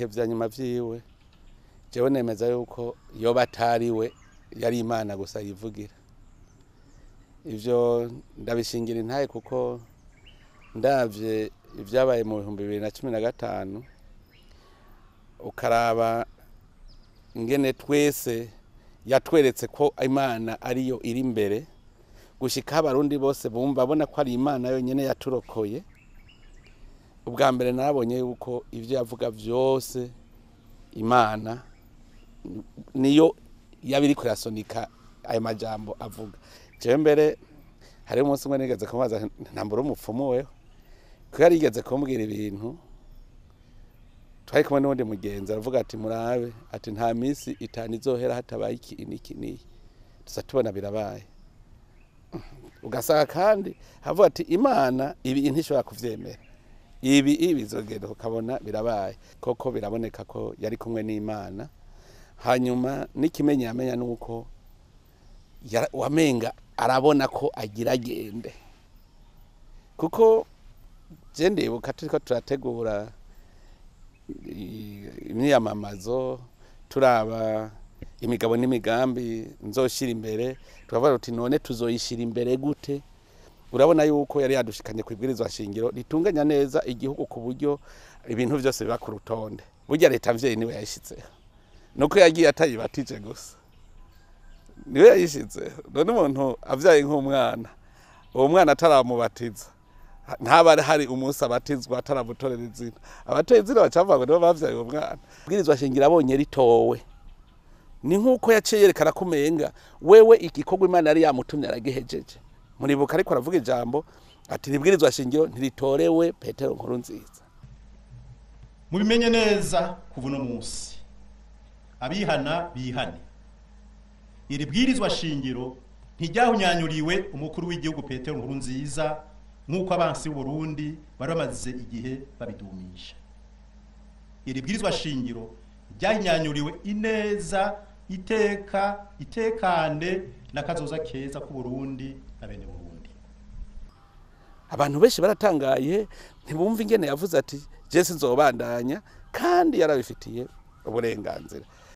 bihe vya nyuma vyiwe jewe nemeza yuko yoba atariwe yari Imana gusa yivugira. Ivyo ndabishingira intahe kuko ndavye ivyabaye mu 2015 ukaraba ingene twese yatweretse ko Imana ariyo iri imbere gushika abarundi bose bumva bona ko ari Imana yonyene yaturokoye. Ubwa mbere narabonye yuko ivyo yavuga vyose Imana niyo yabiri kurasonika ayo majambo avuga. Jewe mbere hari umunsi umwe nigeze kumubaza ntambura umupfumu weho ko yari yigeze kumbwira ibintu twari kumwe n'undi mugenzi aravuga ati murabe ati nta misi 5 izohera hatabaye iki ni tuza tubona birabaye. Ugasanga kandi havuga ati Imana ibi ntishobora kuvyemera ibi bizogenda ukabona birabaye koko biraboneka ko yari kumwe n'Imana. Hanyuma nikimenya yamenya nuko wamenga arabona ko agira gende kuko je ndibuka turiko turategura imyamamazo turaba imigabo n'imigambi nzoshira imbere turavuga uti none tuzoyishira imbere gute. Urabona yuko yari yadushikanye kwibwirizwa shingiro ritunganya neza igihugu ku buryo ibintu byose biba ku rutonde. Burya leta mvyeyi niwe yashitse nuko yagiye atayibatije gusa niwe yayishitse. None umuntu avyaye nk'umwana uwo mwana ataramubatiza ntaba hari umunsi abatizwa ataramutorera izina abateye izina bacavuga ngo nibo bavyaye uwo mwana. Ibwirizwa shingiro abonye ritowe ni nkuko yaciye yerekana kumenga wewe igikorwa Imana yari yamutumye aragihejeje. Muribuka ariko aravuga ijambo ati ibwirizwa shingiro ntiritorewe Petero nkuru nziza. Mubimenye neza kuva no munsi abihana bihane. Iri bwirizwa shingiro ntijyahunyanyuriwe umukuru w'igihugu Petero nkuru nziza nkuko abansi b'u Burundi bari bamaze igihe babidumisha. Iri bwirizwa shingiro ryahinyanyuriwe ineza itekande n'akazoza keza ku Burundi na bene Burundi. Abantu benshi baratangaye ntibumva ingene yavuze ati je sinzobandanya kandi yarabifitiye uburenganzira.